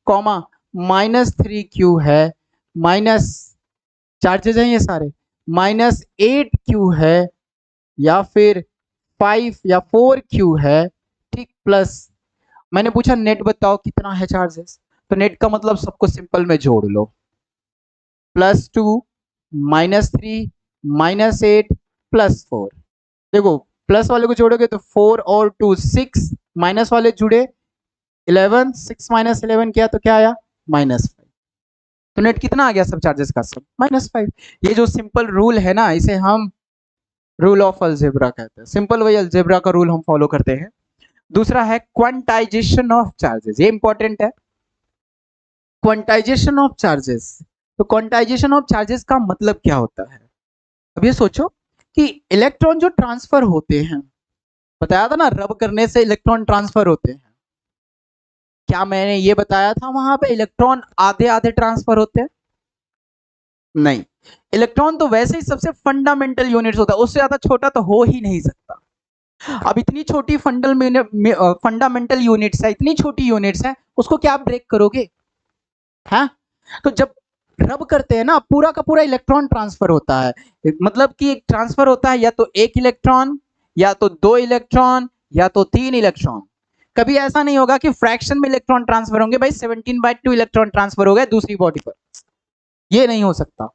कॉमा -3q है माइनस, चार्जेस हैं ये सारे, -8q है या फिर 5 या 4q है, ठीक, प्लस मैंने पूछा नेट बताओ कितना है चार्जेस, तो नेट का मतलब सबको सिंपल में जोड़ लो, +2 -3 -8 +4। देखो प्लस वाले को जोड़ोगे तो 4 और 2 6, माइनस वाले जुड़े 11, 6 - 11 किया तो क्या आया -5। तो नेट कितना आ गया सब चार्जेस का सब -5। ये जो सिंपल रूल है ना इसे हम रूल ऑफ अलजेब्रा कहते हैं। सिंपल वही अलजेब्रा का रूल हम फॉलो करते हैं। दूसरा है क्वांटाइजेशन ऑफ चार्जेस, ये इंपॉर्टेंट है। क्वांटाइजेशन ऑफ चार्जेस, तो क्वांटाइजेशन ऑफ चार्जेस का मतलब क्या होता है? अब ये सोचो कि इलेक्ट्रॉन जो ट्रांसफर होते हैं, बताया था ना रब करने से इलेक्ट्रॉन ट्रांसफर होते हैं, क्या मैंने ये बताया था वहां पे इलेक्ट्रॉन आधे आधे ट्रांसफर होते हैं? नहीं, इलेक्ट्रॉन तो वैसे ही सबसे फंडामेंटल यूनिट्स होता है, उससे ज्यादा छोटा तो हो ही नहीं सकता। अब इतनी छोटी फंडामेंटल यूनिट्स है, इतनी छोटी यूनिट्स है, उसको क्या आप ब्रेक करोगे? हाँ, तो जब रब करते हैं ना पूरा का पूरा इलेक्ट्रॉन ट्रांसफर होता है, मतलब कि एक ट्रांसफर होता है या तो 1 इलेक्ट्रॉन या तो 2 इलेक्ट्रॉन या तो 3 इलेक्ट्रॉन। कभी ऐसा नहीं होगा कि फ्रैक्शन में इलेक्ट्रॉन ट्रांसफर होंगे, भाई 17/2 इलेक्ट्रॉन ट्रांसफर हो गए दूसरी बॉडी पर, ये नहीं हो सकता।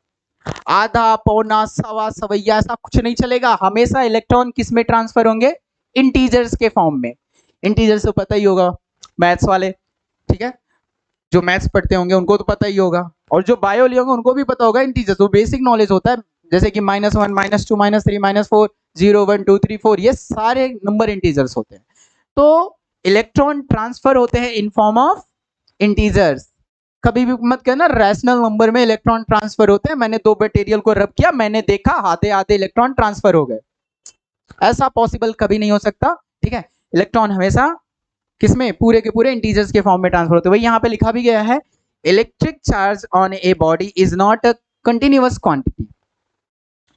आधा पौना सवा सवैया ऐसा कुछ नहीं चलेगा, हमेशा इलेक्ट्रॉन किस में ट्रांसफर होंगे? इंटीजर्स के फॉर्म में। इंटीजर्स तो पता ही होगा मैथ्स वाले, ठीक है, जो मैथ्स पढ़ते होंगे उनको तो पता ही होगा, और जो बायो लिए होंगे उनको भी पता होगा इंटीजर्स, वो बेसिक नॉलेज होता है। जैसे कि -1 -2 -3 -4 0 1 2 3 4 ये सारे नंबर इंटीजर्स होते हैं। तो इलेक्ट्रॉन ट्रांसफर होते हैं इन फॉर्म ऑफ इंटीजर्स। कभी भी मत कहना रैशनल नंबर में इलेक्ट्रॉन ट्रांसफर होते हैं, मैंने 2 मटेरियल को रब किया, मैंने देखा आधे आधे इलेक्ट्रॉन ट्रांसफर हो गए, ऐसा पॉसिबल कभी नहीं हो सकता। ठीक है, इलेक्ट्रॉन हमेशा किसमें? पूरे के पूरे इंटीजर्स के फॉर्म में ट्रांसफर होते हैं। वही यहाँ पे लिखा भी गया है, electric charge on a body is not a continuous quantity.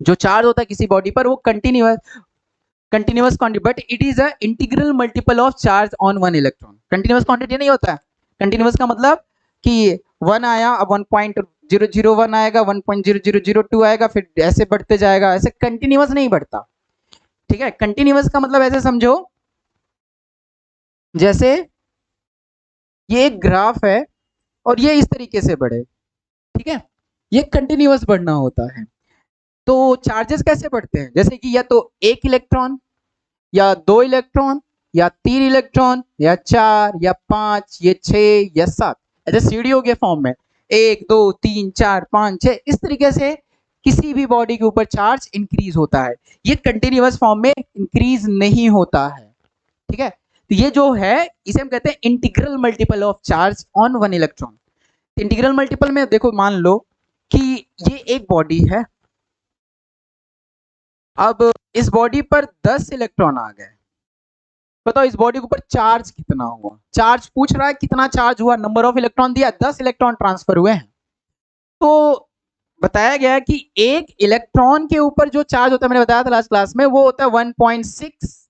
जो चार्ज होता है किसी बॉडी पर वो continuous quantity, but it is a integral multiple of charge on one electron. Continuous quantity नहीं होता है। कंटिन्यूअस का मतलब कि 1 आया, अब 1.001 आएगा, 1.0002 आएगा, फिर ऐसे बढ़ते जाएगा, ऐसे कंटिन्यूअस नहीं बढ़ता। ठीक है, कंटिन्यूअस का मतलब ऐसे समझो जैसे ये एक ग्राफ है और ये इस तरीके से बढ़े, ठीक है, ये कंटिन्यूअस बढ़ना होता है। तो चार्जेस कैसे बढ़ते हैं? जैसे कि या तो 1 इलेक्ट्रॉन या 2 इलेक्ट्रॉन या 3 इलेक्ट्रॉन या 4 या 5 या 6 या 7, ऐसे सीढ़ियों के फॉर्म में 1 2 3 4 5 6 इस तरीके से किसी भी बॉडी के ऊपर चार्ज इंक्रीज होता है। ये कंटिन्यूअस फॉर्म में इंक्रीज नहीं होता है। ठीक है, तो ये जो है इसे हम कहते हैं integral multiple of charge on one electron. Integral multiple में देखो मान लो कि ये एक बॉडी है, अब इस बॉडी पर 10 इलेक्ट्रॉन आ गए, बताओ इस बॉडी के ऊपर चार्ज कितना हुआ? चार्ज पूछ रहा है कितना चार्ज हुआ, नंबर ऑफ इलेक्ट्रॉन दिया, 10 इलेक्ट्रॉन ट्रांसफर हुए हैं। तो बताया गया है कि एक इलेक्ट्रॉन के ऊपर जो चार्ज होता है, मैंने बताया था लास्ट क्लास में, वो होता है 1.6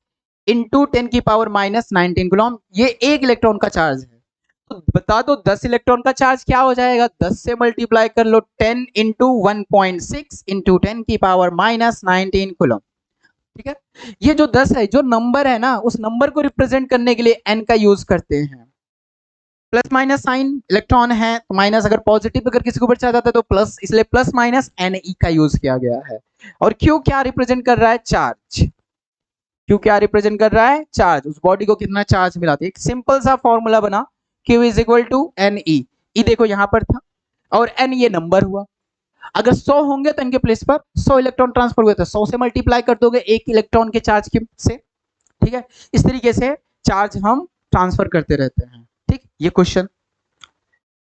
इंटू 10⁻⁹ कूलम। ये एक इलेक्ट्रॉन का चार्ज है। तो बता दो 10 इलेक्ट्रॉन का चार्ज क्या हो जाएगा? 10 से मल्टीप्लाई कर लो, 10 इंटू 1.6 इंटू 10⁻⁹ कूलम। ठीक है, ये जो 10 है, जो नंबर है ना, उस नंबर को रिप्रेजेंट करने के लिए n का यूज करते हैं। प्लस माइनस साइन, इलेक्ट्रॉन है तो माइनस, अगर पॉजिटिव अगर किसी के ऊपर चार्ज आता है तो प्लस, इसलिए प्लस माइनस Ne का यूज किया गया है। और Q क्या रिप्रेजेंट कर रहा है? चार्ज। Q क्या रिप्रेजेंट कर रहा है? चार्ज। उस बॉडी को कितना चार्ज मिला था, एक सिंपल सा फॉर्मूला बना, Q is equal to Ne। E देखो यहां पर था और N ये नंबर हुआ, अगर 100 होंगे तो इनके प्लेस पर 100 इलेक्ट्रॉन ट्रांसफर हुए, तो 100 से मल्टीप्लाई कर दोगे एक इलेक्ट्रॉन के चार्ज की से। ठीक है, इस तरीके से चार्ज हम ट्रांसफर करते रहते हैं। ठीक, ये क्वेश्चन,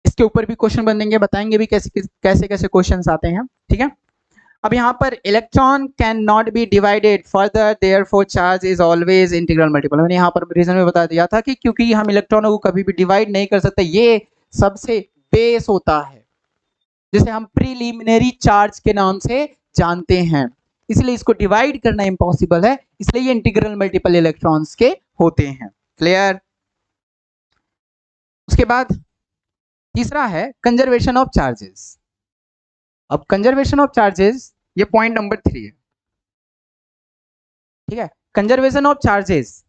इसके ऊपर भी क्वेश्चन बनेंगे, बताएंगे भी कैसे कैसे कैसे क्वेश्चन आते हैं। ठीक है, अब यहाँ पर electron can not be divided further, therefore charge is always integral multiple. मैंने यहाँ पर रीजन में बता दिया था कि क्योंकि हम इलेक्ट्रॉनों को कभी भी डिवाइड नहीं कर सकते, ये सबसे बेस होता है जिसे हम प्रीलिमिनरी चार्ज के नाम से जानते हैं। इसलिए इसको डिवाइड करना इम्पॉसिबल है, इसलिए ये इंटीग्रल मल्टीपल इलेक्ट्रॉन्स के होते हैं। क्लियर? उसके बाद तीसरा है कंजर्वेशन ऑफ चार्जेस। अब कंजर्वेशन ऑफ चार्जेस ये पॉइंट नंबर 3 है, ठीक है। कंजर्वेशन ऑफ चार्जेस,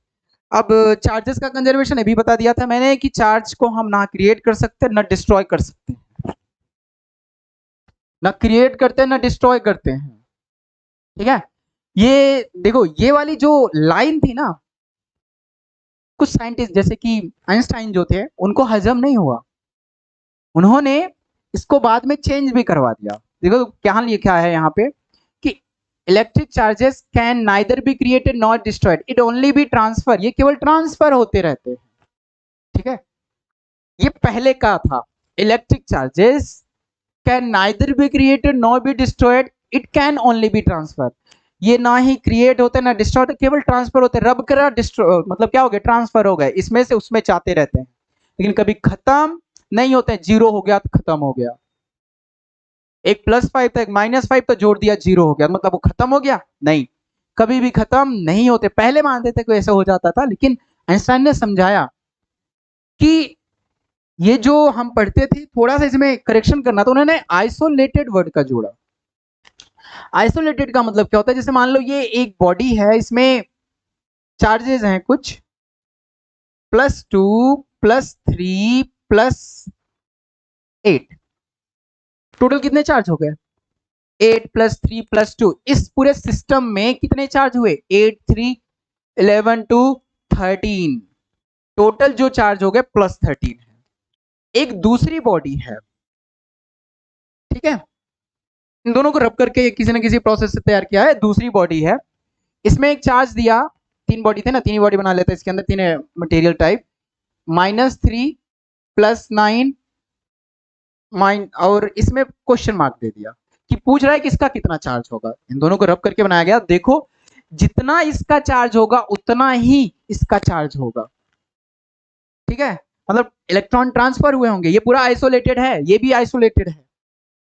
अब चार्जेस का कंजर्वेशन अभी बता दिया था मैंने कि चार्ज को हम ना क्रिएट कर सकते ना डिस्ट्रॉय कर सकते, ना क्रिएट करते हैं ना डिस्ट्रॉय करते हैं, ठीक है। ये देखो ये वाली जो लाइन थी ना, कुछ साइंटिस्ट जैसे कि आइंस्टाइन जो थे उनको हजम नहीं हुआ, उन्होंने इसको बाद में चेंज भी करवा दिया। देखो क्या लिखा है यहाँ पे कि electric charges can neither be created not destroyed, it only be transfer, ये केवल ट्रांसफर होते रहते हैं, ठीक है। ये पहले का था, electric charges can neither be created not be destroyed, it can only be transfer, ये ना ही क्रिएट होते ना डिस्ट्रॉय होते, केवल ट्रांसफर होते, रब करा डिस्ट्रॉय मतलब क्या हो गया, ट्रांसफर हो गए, इसमें से उसमें चाहते रहते हैं, लेकिन कभी खत्म नहीं होते। जीरो हो गया तो खत्म हो गया, एक +5 था एक -5 तो जोड़ दिया जीरो हो गया, मतलब वो खत्म हो गया नहीं, कभी भी खत्म नहीं होते। पहले मानते थे कि ऐसा हो जाता था, लेकिन आइंस्टाइन ने समझाया कि ये जो हम पढ़ते थे थोड़ा सा इसमें करेक्शन करना, तो उन्होंने आइसोलेटेड वर्ड का जोड़ा। आइसोलेटेड का मतलब क्या होता है, जैसे मान लो ये एक बॉडी है, इसमें चार्जेस हैं कुछ +2 +3 +8, टोटल कितने चार्ज हो गए, 8 +3 +2, इस पूरे सिस्टम में कितने चार्ज हुए, 8 3 11 2 13, टोटल जो चार्ज हो गए +13 है। एक दूसरी बॉडी है, ठीक है, इन दोनों को रब करके किसी न किसी प्रोसेस से तैयार किया है, दूसरी बॉडी है, इसमें एक चार्ज दिया, तीन बॉडी थे ना, तीन बॉडी बना लेते हैं इसके अंदर, तीन मटेरियल टाइप, -3 +9 और इसमें क्वेश्चन मार्क दे दिया कि पूछ रहा है कि इसका कितना चार्ज होगा, इन दोनों को रब करके बनाया गया। देखो जितना इसका चार्ज होगा उतना ही इसका चार्ज होगा, ठीक है, मतलब इलेक्ट्रॉन ट्रांसफर हुए होंगे, ये पूरा आइसोलेटेड है, ये भी आइसोलेटेड है,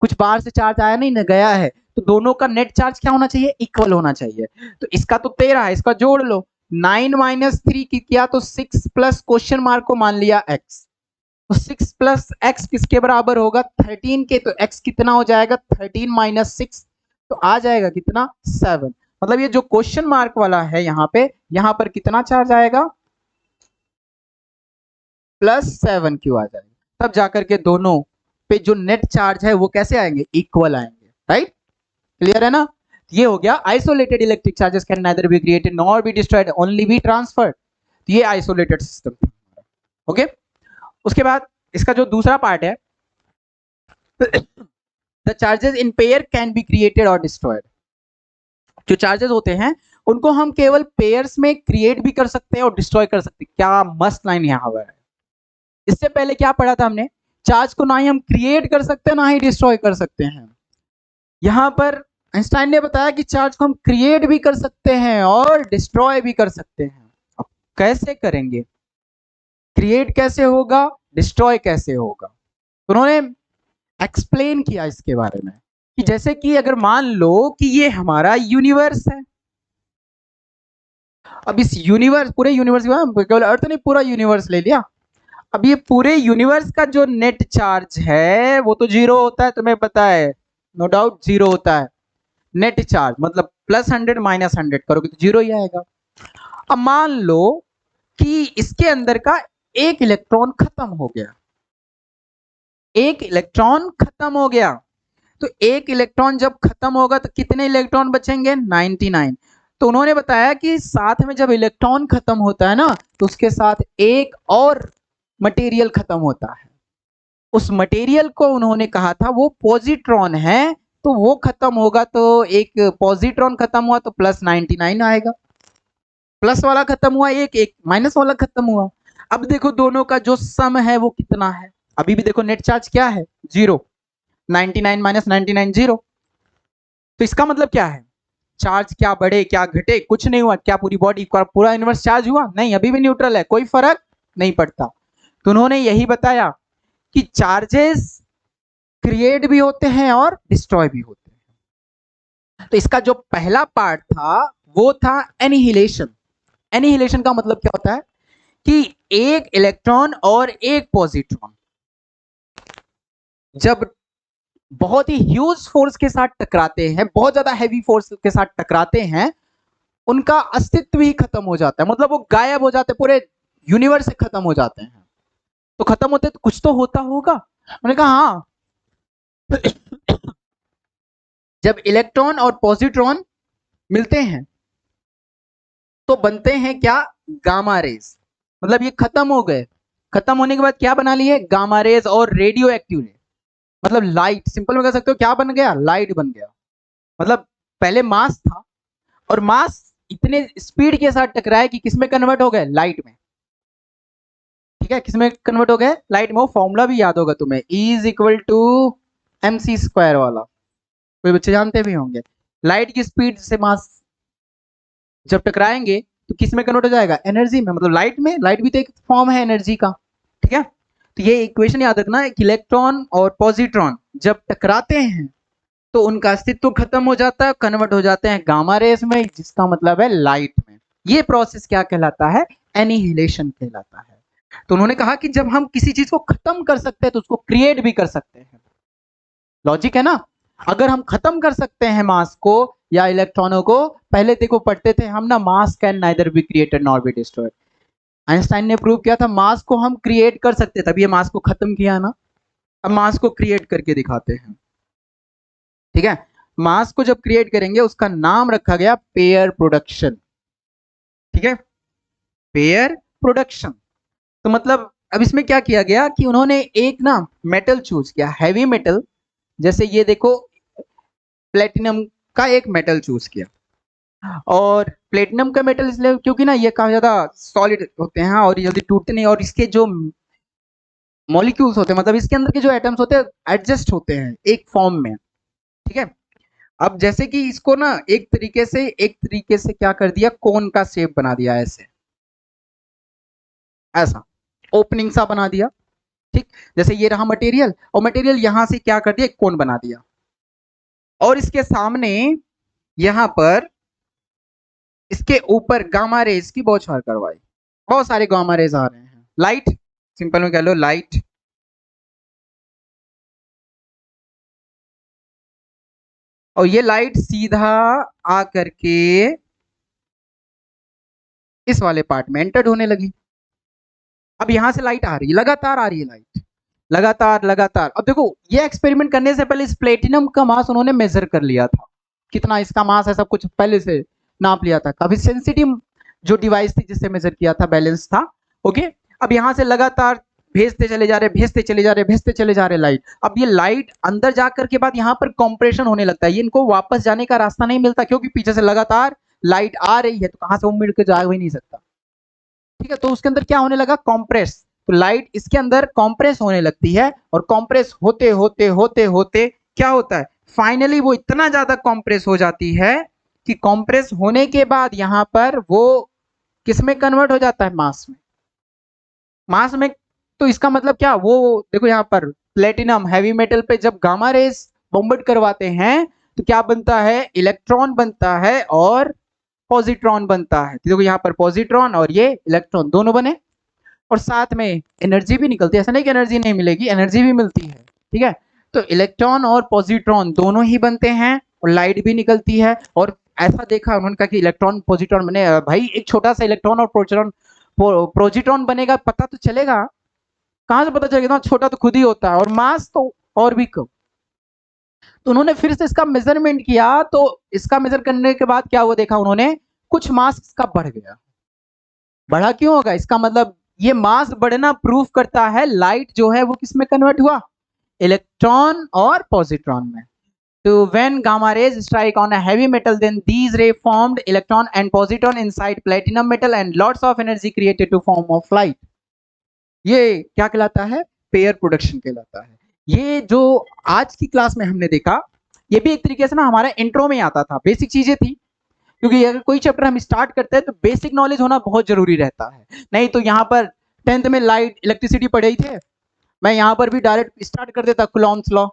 कुछ बाहर से चार्ज आया नहीं ना गया है, तो दोनों का नेट चार्ज क्या होना चाहिए, इक्वल होना चाहिए। तो इसका तो 13 है, इसका जोड़ लो, 9 - 3 की किया तो 6 प्लस क्वेश्चन मार्क को मान लिया x, तो 6 + x किसके बराबर होगा, 13 के, तो x कितना हो जाएगा, 13 - 6, तो आ जाएगा कितना, 7। मतलब ये जो क्वेश्चन मार्क वाला है यहाँ पे, यहाँ पर कितना चार्ज आएगा, +7 क्यों आ जाएगा, तब जाकर के दोनों पे जो नेट चार्ज है वो कैसे आएंगे, इक्वल आएंगे, राइट। क्लियर है ना, ये हो गया isolated electric charges can neither be created nor be destroyed only be transferred, ये आइसोलेटेड सिस्टम था, ओके। उसके बाद इसका जो दूसरा पार्ट है, the charges in pair can be created और डिस्ट्रॉयड, जो चार्जेस होते हैं उनको हम केवल पेयर्स में क्रिएट भी कर सकते हैं और डिस्ट्रॉय कर सकते हैं। क्या मस्त लाइन यहाँ पर है। इससे पहले क्या पढ़ा था हमने, चार्ज को ना ही हम क्रिएट कर सकते हैं ना ही डिस्ट्रॉय कर सकते हैं। यहां पर आइंस्टाइन ने बताया कि चार्ज को हम क्रिएट भी कर सकते हैं और डिस्ट्रॉय भी कर सकते हैं। अब कैसे करेंगे, क्रिएट कैसे होगा, डिस्ट्रॉय कैसे होगा, तो उन्होंने एक्सप्लेन किया इसके बारे में कि जैसे कि अगर मान लो कि ये हमारा यूनिवर्स है, अब इस यूनिवर्स, पूरे यूनिवर्स, केवल अर्थ नहीं पूरा यूनिवर्स ले लिया, अब ये पूरे यूनिवर्स का जो नेट चार्ज है वो तो 0 होता है, तुम्हें पता है, नो डाउट 0 होता है नेट चार्ज, मतलब +100 -100 करोगे तो 0 ही आएगा। अब मान लो कि इसके अंदर का एक इलेक्ट्रॉन खत्म हो गया, एक इलेक्ट्रॉन खत्म हो गया, तो एक इलेक्ट्रॉन जब खत्म होगा तो कितने इलेक्ट्रॉन बचेंगे, 99। तो उन्होंने बताया कि साथ में जब इलेक्ट्रॉन खत्म होता है ना, तो उसके साथ एक और मटेरियल खत्म होता है, उस मटेरियल को उन्होंने कहा था वो पॉजिट्रॉन है, तो वो खत्म होगा तो एक पॉजिट्रॉन खत्म हुआ तो +99 आएगा, प्लस वाला खत्म हुआ एक, एक माइनस वाला खत्म हुआ। अब देखो दोनों का जो सम है वो कितना है, अभी भी देखो नेट चार्ज क्या है, 0, 99 - 99 0, तो इसका मतलब क्या है, चार्ज क्या बढ़े क्या घटे कुछ नहीं हुआ, क्या पूरी बॉडी पूरा यूनिवर्स चार्ज हुआ, नहीं, अभी भी न्यूट्रल है, कोई फर्क नहीं पड़ता। तो उन्होंने यही बताया कि चार्जेस क्रिएट भी होते हैं और डिस्ट्रॉय भी होते हैं। तो इसका जो पहला पार्ट था वो था एनिहिलेशन। एनिहिलेशन का मतलब क्या होता है कि एक इलेक्ट्रॉन और एक पॉजिट्रॉन जब बहुत ही ह्यूज फोर्स के साथ टकराते हैं, बहुत ज्यादा हैवी फोर्स के साथ टकराते हैं, उनका अस्तित्व ही खत्म हो जाता है, मतलब वो गायब हो जाते, पूरे यूनिवर्स से खत्म हो जाते हैं। तो खत्म होते तो कुछ तो होता होगा। मैंने कहा हाँ। जब इलेक्ट्रॉन और पॉजिट्रॉन मिलते हैं तो बनते हैं क्या, गामा रेज। मतलब ये खत्म हो गए, खत्म होने के बाद क्या बना लिए, गामा रेज और रेडियो एक्टिव रे। मतलब लाइट, सिंपल में कह सकते हो क्या बन गया, लाइट बन गया। मतलब पहले मास था और मास इतने स्पीड के साथ टकराए कि किसमें कन्वर्ट हो गए, लाइट में। ठीक है, किसमें कन्वर्ट हो गए, लाइट में। वो फॉर्मूला भी याद होगा तुम्हें, E is equal to mc² वाला, कोई बच्चे जानते भी होंगे। लाइट की स्पीड से मास जब टकराएंगे तो किस में कन्वर्ट हो जाएगा, एनर्जी में। मतलब लाइट में, लाइट भी तो एक फॉर्म है एनर्जी का। ठीक है, तो ये इक्वेशन याद रखना है कि इलेक्ट्रॉन और पॉजिट्रॉन जब टकराते हैं तो उनका अस्तित्व खत्म हो जाता है, कन्वर्ट हो जाते हैं गामा रेस में, जिसका मतलब है लाइट में। ये प्रोसेस क्या कहलाता है, एनिहिलेशन कहलाता है। तो उन्होंने कहा कि जब हम किसी चीज को खत्म कर सकते हैं तो उसको क्रिएट भी कर सकते हैं। लॉजिक है ना। अगर हम खत्म कर सकते हैं मास को या इलेक्ट्रॉनों को, पहले देखो पढ़ते थे हम ना, मास can neither be created nor be destroyed. Einstein ने प्रूव किया था मास को हम क्रिएट कर सकते, तभी ये मास को खत्म किया ना। अब मास को क्रिएट करके दिखाते हैं। ठीक है, मास को जब क्रिएट करेंगे उसका नाम रखा गया पेयर प्रोडक्शन। ठीक है, पेयर प्रोडक्शन। तो मतलब अब इसमें क्या किया गया कि उन्होंने एक ना मेटल चूज किया, हैवी मेटल। जैसे ये देखो, प्लेटिनम का एक मेटल चूज किया। और प्लेटिनम का मेटल इसलिए क्योंकि ना ये काफी ज्यादा सॉलिड होते हैं और जल्दी टूटते नहीं, और इसके जो मॉलिक्यूल्स होते हैं, मतलब इसके अंदर के जो एटम्स होते हैं एडजस्ट होते हैं एक फॉर्म में। ठीक है, अब जैसे कि इसको ना एक तरीके से क्या कर दिया, कोन का शेप बना दिया, ऐसे ऐसा ओपनिंग सा बना दिया। ठीक, जैसे ये रहा मटेरियल, और मटेरियल यहां से क्या कर दिया, एक कोन बना दिया। और इसके सामने यहां पर इसके ऊपर गामा रेज की बौछार करवाई। बहुत सारे गामा रेज आ रहे हैं, लाइट, सिंपल में कह लो लाइट। और ये लाइट सीधा आ करके इस वाले पार्ट में एंटर्ड होने लगी। अब यहां से लाइट आ रही है, लगातार आ रही है लाइट, लगातार लगातार। अब देखो ये एक्सपेरिमेंट करने से पहले इस प्लेटिनम का मास उन्होंने मेजर कर लिया था, कितना इसका मास है सब कुछ पहले से नाप लिया था। काफी सेंसिटिव जो डिवाइस थी जिससे मेजर किया था, बैलेंस था। ओके, अब यहां से लगातार भेजते चले जा रहे, भेजते चले जा रहे, भेजते चले जा रहे लाइट। अब ये लाइट अंदर जाकर के बाद यहाँ पर कंप्रेशन होने लगता है, ये इनको वापस जाने का रास्ता नहीं मिलता, क्योंकि पीछे से लगातार लाइट आ रही है, तो कहां से वो मिल के जा ही नहीं सकता। ठीक है, तो उसके अंदर क्या होने लगा, कॉम्प्रेस। तो लाइट इसके अंदर कॉम्प्रेस होने लगती है, और कॉम्प्रेस होते होते होते होते क्या होता है, फाइनली वो इतना ज्यादा कॉम्प्रेस हो जाती है कि कॉम्प्रेस होने के बाद यहां पर वो किस में कन्वर्ट हो जाता है, मास में। मास में, तो इसका मतलब क्या, वो देखो यहाँ पर प्लेटिनम हैवी मेटल पे जब गामा रेस बॉम्बर्ड करवाते हैं तो क्या बनता है, इलेक्ट्रॉन बनता है और पॉजिट्रॉन बनता है। देखो यहाँ पर पॉजिट्रॉन और ये इलेक्ट्रॉन दोनों बने, और साथ में एनर्जी भी निकलती है। ऐसा नहीं कि एनर्जी नहीं मिलेगी, एनर्जी भी मिलती है। ठीक है, तो इलेक्ट्रॉन और पॉजिट्रॉन दोनों ही बनते हैं, और लाइट भी निकलती है। और ऐसा देखा उन्होंने, कहा कि इलेक्ट्रॉन पॉजिट्रॉन बने, भाई एक छोटा सा इलेक्ट्रॉन और प्रोजिट्रॉन बनेगा, पता तो चलेगा, कहां से पता चलेगा, इतना छोटा तो खुद ही होता है, और मास तो और भी कम। तो उन्होंने फिर से इसका मेजरमेंट किया, तो इसका मेजर करने के बाद क्या हुआ, देखा उन्होंने कुछ मास इसका बढ़ गया। बढ़ा क्यों होगा, इसका मतलब ये मास बढ़ना प्रूफ करता है लाइट जो है वो किस में कन्वर्ट हुआ, इलेक्ट्रॉन और पॉजिट्रॉन में। तो when gamma rays strike on a heavy metal, then these ray formed electron and positron inside platinum metal and lots of energy created to form of light. ये क्या कहलाता है, पेयर प्रोडक्शन कहलाता है। ये जो आज की क्लास में हमने देखा, ये भी एक तरीके से ना हमारे इंट्रो में आता था, बेसिक चीजें थी। क्योंकि अगर कोई चैप्टर हम स्टार्ट करते हैं तो बेसिक नॉलेज होना बहुत जरूरी रहता है। नहीं तो यहाँ पर 10th में लाइट इलेक्ट्रिसिटी पढ़े ही थे, मैं यहाँ पर भी डायरेक्ट स्टार्ट कर देता कुलॉम्स लॉ,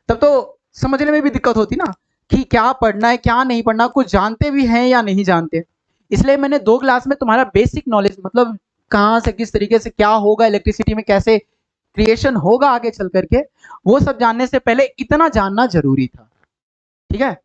तब तो समझने में भी दिक्कत होती ना कि क्या पढ़ना है क्या नहीं पढ़ना, कुछ जानते भी हैं या नहीं जानते। इसलिए मैंने 2 क्लास में तुम्हारा बेसिक नॉलेज, मतलब कहाँ से किस तरीके से क्या होगा इलेक्ट्रिसिटी में, कैसे क्रिएशन होगा आगे चल करके, वो सब जानने से पहले इतना जानना जरूरी था। ठीक है,